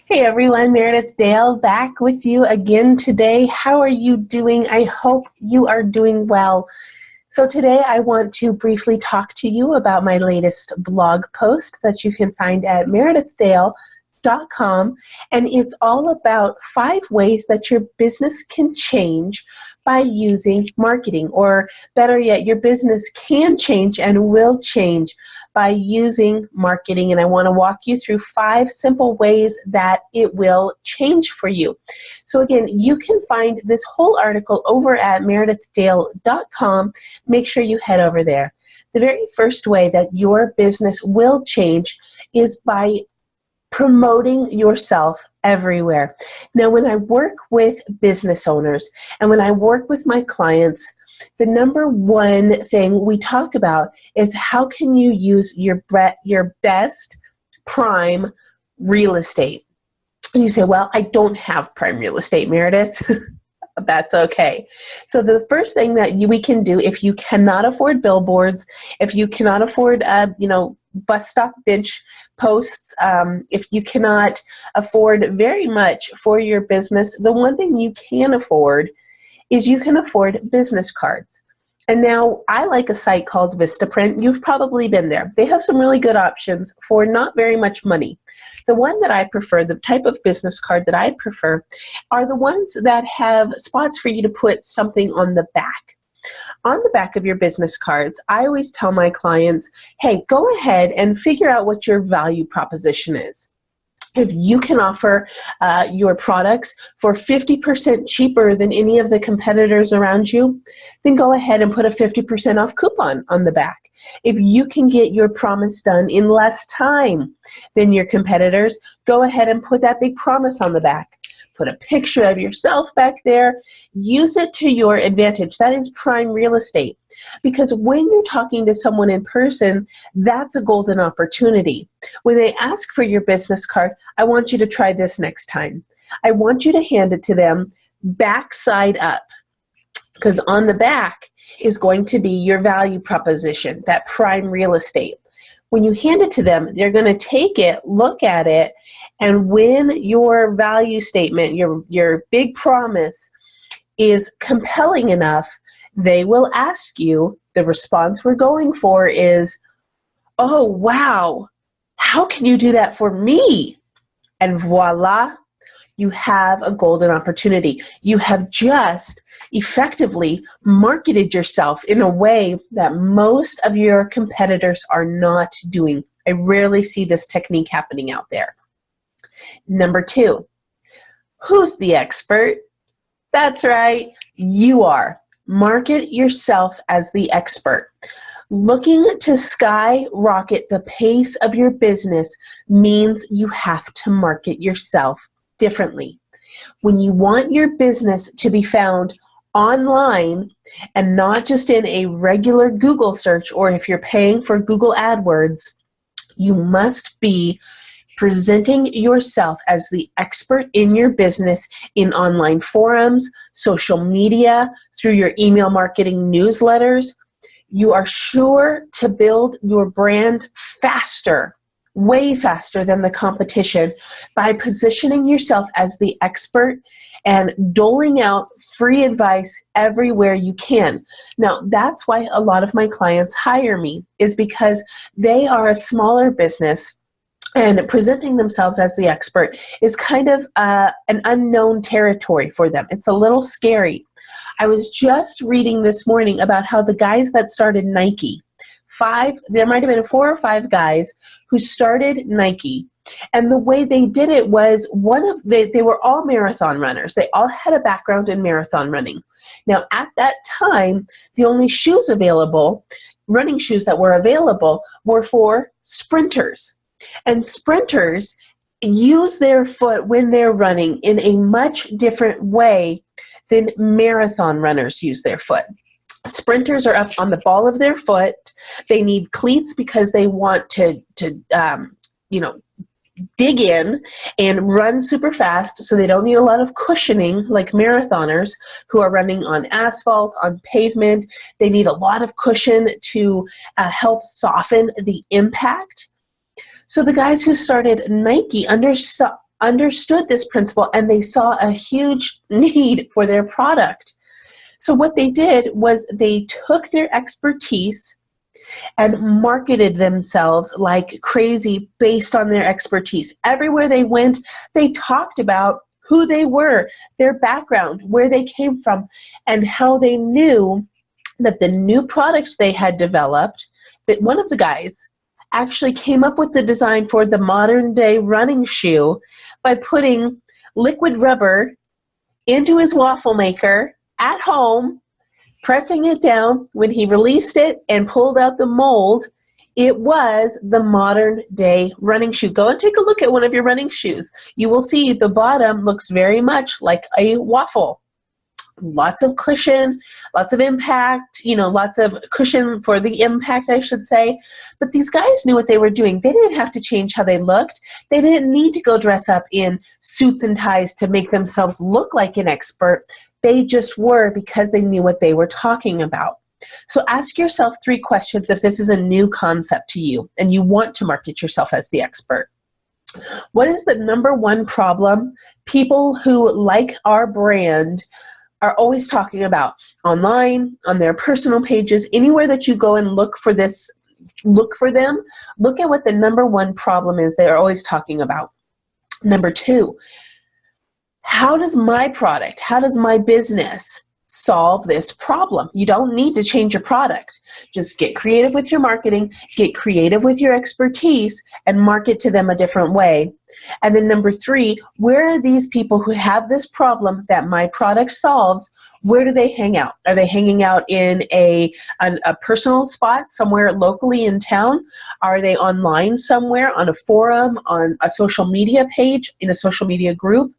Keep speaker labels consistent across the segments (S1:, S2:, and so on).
S1: Hey everyone, Meredith Dale back with you again today. How are you doing? I hope you are doing well. So today I want to briefly talk to you about my latest blog post that you can find at meredithdale.com, and it's all about 5 ways that your business can change by using marketing, or better yet, your business can change and will change by using marketing. And I want to walk you through 5 simple ways that it will change for you. So again, you can find this whole article over at meredithdale.com. Make sure you head over there. The very first way that your business will change is by promoting yourself everywhere. Now, when I work with business owners and when I work with my clients, the number one thing we talk about is how can you use your best prime real estate. And you say, well, I don't have prime real estate, Meredith. That's okay. So the first thing that we can do, if you cannot afford billboards, if you cannot afford, bus stop bench posts, if you cannot afford very much for your business, the one thing you can afford is you can afford business cards. And now I like a site called Vistaprint. You've probably been there. They have some really good options for not very much money. The one that I prefer, the type of business card that I prefer, are the ones that have spots for you to put something on the back. On the back of your business cards, I always tell my clients, hey, go ahead and figure out what your value proposition is. If you can offer your products for 50% cheaper than any of the competitors around you, then go ahead and put a 50% off coupon on the back. If you can get your promise done in less time than your competitors, go ahead and put that big promise on the back. Put a picture of yourself back there. Use it to your advantage. That is prime real estate. Because when you're talking to someone in person, that's a golden opportunity. When they ask for your business card, I want you to try this next time. I want you to hand it to them backside up. Because on the back is going to be your value proposition, that prime real estate. When you hand it to them, they're going to take it, look at it, and when your value statement, your big promise is compelling enough, they will ask you, the response we're going for is, oh, wow, how can you do that for me? And voila, you have a golden opportunity. You have just effectively marketed yourself in a way that most of your competitors are not doing. I rarely see this technique happening out there. Number 2, who's the expert? That's right, you are. Market yourself as the expert. Looking to skyrocket the pace of your business means you have to market yourself differently. When you want your business to be found online and not just in a regular Google search, or if you're paying for Google AdWords, you must be presenting yourself as the expert in your business in online forums, social media, through your email marketing newsletters. You are sure to build your brand faster, way faster than the competition, by positioning yourself as the expert and doling out free advice everywhere you can. Now, that's why a lot of my clients hire me, is because they are a smaller business, and presenting themselves as the expert is kind of an unknown territory for them. It's a little scary. I was just reading this morning about how the guys that started Nike, there might have been 4 or 5 guys who started Nike, and the way they did it was they were all marathon runners. They all had a background in marathon running. Now, at that time, the only shoes available, running shoes that were available, were for sprinters. And sprinters use their foot when they're running in a much different way than marathon runners use their foot. Sprinters are up on the ball of their foot. They need cleats because they want to dig in and run super fast, so they don't need a lot of cushioning like marathoners who are running on asphalt, on pavement. They need a lot of cushion to help soften the impact. So the guys who started Nike understood understood this principle and they saw a huge need for their product. So what they did was they took their expertise and marketed themselves like crazy based on their expertise. Everywhere they went, they talked about who they were, their background, where they came from, and how they knew that the new product they had developed, that one of the guys actually came up with the design for the modern day running shoe by putting liquid rubber into his waffle maker at home, pressing it down. When he released it and pulled out the mold, it was the modern day running shoe. Go and take a look at one of your running shoes. You will see the bottom looks very much like a waffle. Lots of cushion, lots of impact, lots of cushion for the impact, I should say. But these guys knew what they were doing. They didn't have to change how they looked. They didn't need to go dress up in suits and ties to make themselves look like an expert. They just were, because they knew what they were talking about. So ask yourself 3 questions if this is a new concept to you and you want to market yourself as the expert. What is the number one problem people who like our brand are always talking about online, on their personal pages, anywhere that you go and look for this, look for them, look at what the number one problem is they are always talking about. Number 2, how does my product, how does my business solve this problem? You don't need to change your product. Just get creative with your marketing, get creative with your expertise, and market to them a different way. And then number 3, where are these people who have this problem that my product solves? Where do they hang out? Are they hanging out in a personal spot somewhere locally in town? Are they online somewhere on a forum, on a social media page, in a social media group?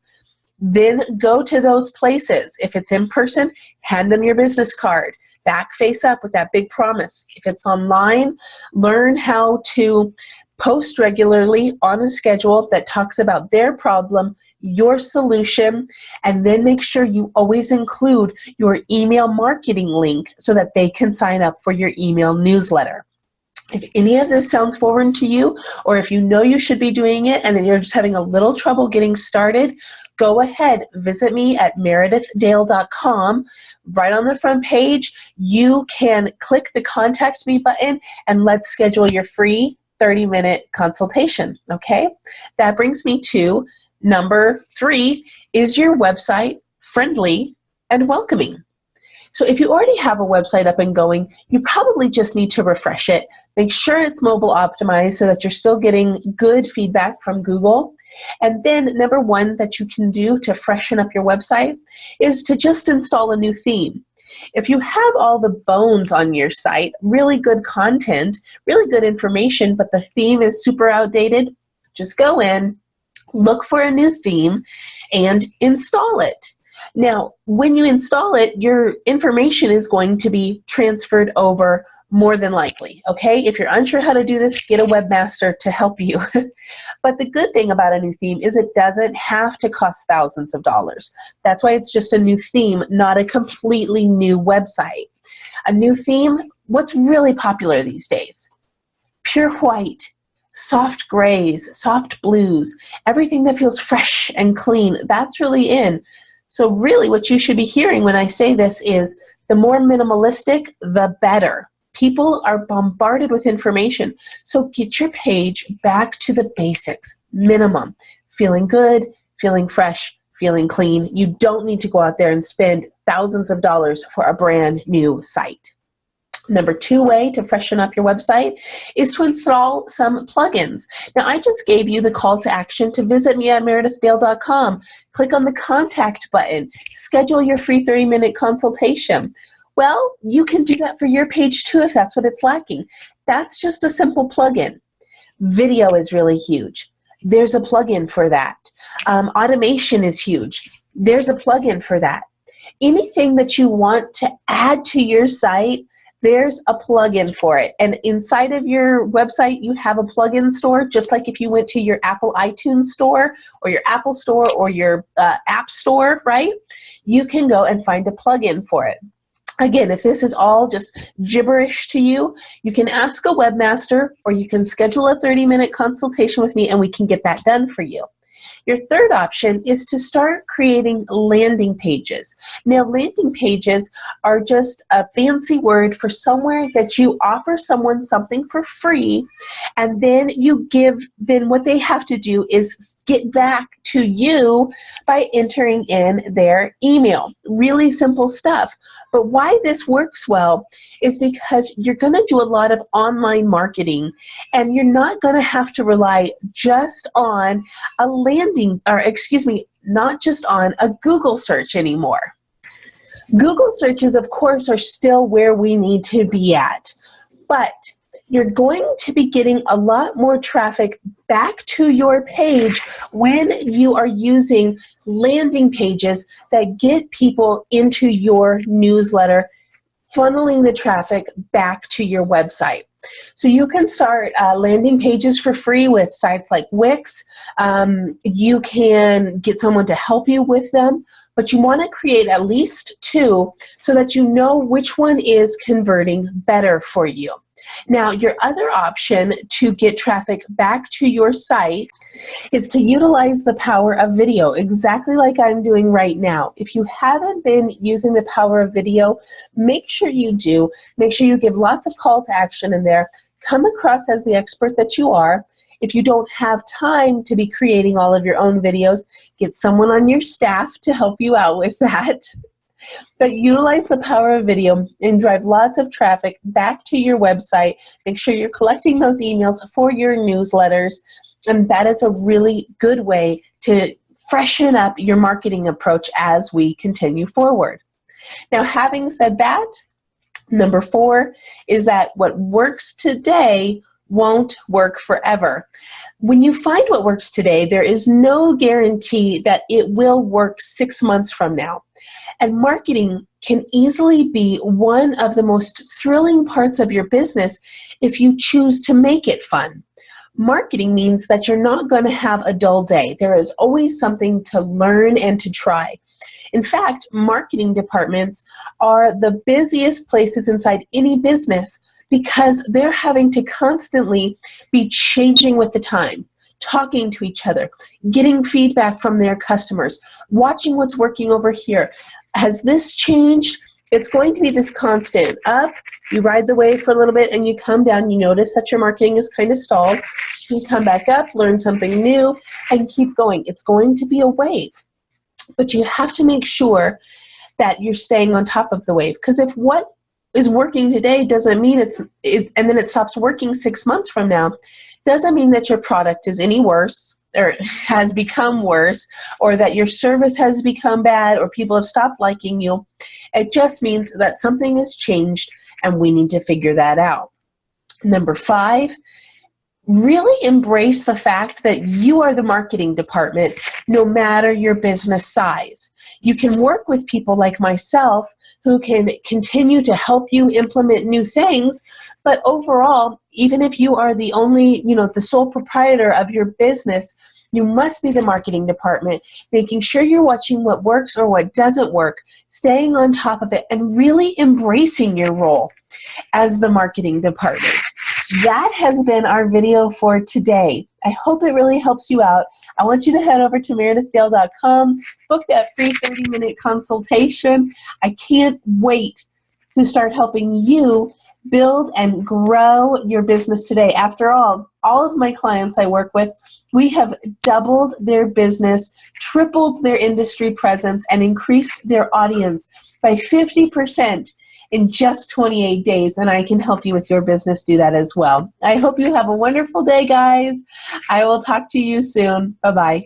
S1: Then go to those places. If it's in person, hand them your business card. Back face up with that big promise. If it's online, learn how to post regularly on a schedule that talks about their problem, your solution, and then make sure you always include your email marketing link so that they can sign up for your email newsletter. If any of this sounds foreign to you, or if you know you should be doing it and you're just having a little trouble getting started, go ahead, visit me at meredithdale.com. Right on the front page, you can click the Contact Me button and let's schedule your free 30-minute consultation, okay? That brings me to number 3, is your website friendly and welcoming? So if you already have a website up and going, you probably just need to refresh it. Make sure it's mobile optimized so that you're still getting good feedback from Google. And then number 1 that you can do to freshen up your website is to just install a new theme. If you have all the bones on your site, really good content, really good information, but the theme is super outdated, just go in, look for a new theme, and install it. Now, when you install it, your information is going to be transferred over more than likely, okay? If you're unsure how to do this, get a webmaster to help you. But the good thing about a new theme is it doesn't have to cost thousands of dollars. That's why it's just a new theme, not a completely new website. A new theme, what's really popular these days? Pure white, soft grays, soft blues, everything that feels fresh and clean, that's really in. So really what you should be hearing when I say this is the more minimalistic, the better. People are bombarded with information. So get your page back to the basics, minimum. Feeling good, feeling fresh, feeling clean. You don't need to go out there and spend thousands of dollars for a brand new site. Number 2 way to freshen up your website is to install some plugins. Now, I just gave you the call to action to visit me at meredithdale.com. Click on the contact button. Schedule your free 30-minute consultation. Well, you can do that for your page too if that's what it's lacking. That's just a simple plugin. Video is really huge. There's a plugin for that. Automation is huge. There's a plugin for that. Anything that you want to add to your site, there's a plugin for it. And inside of your website, you have a plugin store, just like if you went to your Apple iTunes store or your Apple store or your App Store, right? You can go and find a plugin for it. Again, if this is all just gibberish to you, you can ask a webmaster or you can schedule a 30-minute consultation with me and we can get that done for you. Your third option is to start creating landing pages. Now, landing pages are just a fancy word for somewhere that you offer someone something for free, and then then what they have to do is get back to you by entering in their email. Really simple stuff. But why this works well is because you're going to do a lot of online marketing, and you're not going to have to rely just on not just on a Google search anymore. Google searches, of course, are still where we need to be at, but you're going to be getting a lot more traffic back to your page when you are using landing pages that get people into your newsletter, funneling the traffic back to your website. So you can start landing pages for free with sites like Wix. You can get someone to help you with them, but you want to create at least 2 so that you know which one is converting better for you. Now, your other option to get traffic back to your site is to utilize the power of video, exactly like I'm doing right now. If you haven't been using the power of video, make sure you do. Make sure you give lots of call to action in there. Come across as the expert that you are. If you don't have time to be creating all of your own videos, get someone on your staff to help you out with that. But utilize the power of video and drive lots of traffic back to your website. Make sure you're collecting those emails for your newsletters, and that is a really good way to freshen up your marketing approach as we continue forward. Now, having said that, number 4 is that what works today won't work forever. When you find what works today, there is no guarantee that it will work 6 months from now. And marketing can easily be one of the most thrilling parts of your business if you choose to make it fun. Marketing means that you're not going to have a dull day. There is always something to learn and to try. In fact, marketing departments are the busiest places inside any business because they're having to constantly be changing with the time, talking to each other, getting feedback from their customers, watching what's working over here. Has this changed? It's going to be this constant up. You ride the wave for a little bit and you come down. You notice that your marketing is kind of stalled. You come back up, learn something new, and keep going. It's going to be a wave. But you have to make sure that you're staying on top of the wave, because if what is working today doesn't mean and then it stops working 6 months from now, doesn't mean that your product is any worse or has become worse, or that your service has become bad, or people have stopped liking you. It just means that something has changed and we need to figure that out. Number 5, really embrace the fact that you are the marketing department no matter your business size. You can work with people like myself who can continue to help you implement new things, but overall, even if you are the only, the sole proprietor of your business, you must be the marketing department, making sure you're watching what works or what doesn't work, staying on top of it, and really embracing your role as the marketing department. That has been our video for today. I hope it really helps you out. I want you to head over to meredithgale.com, book that free 30-minute consultation. I can't wait to start helping you build and grow your business today. After all of my clients I work with, we have doubled their business, tripled their industry presence, and increased their audience by 50% in just 28 days, and I can help you with your business do that as well. I hope you have a wonderful day, guys. I will talk to you soon. Bye-bye.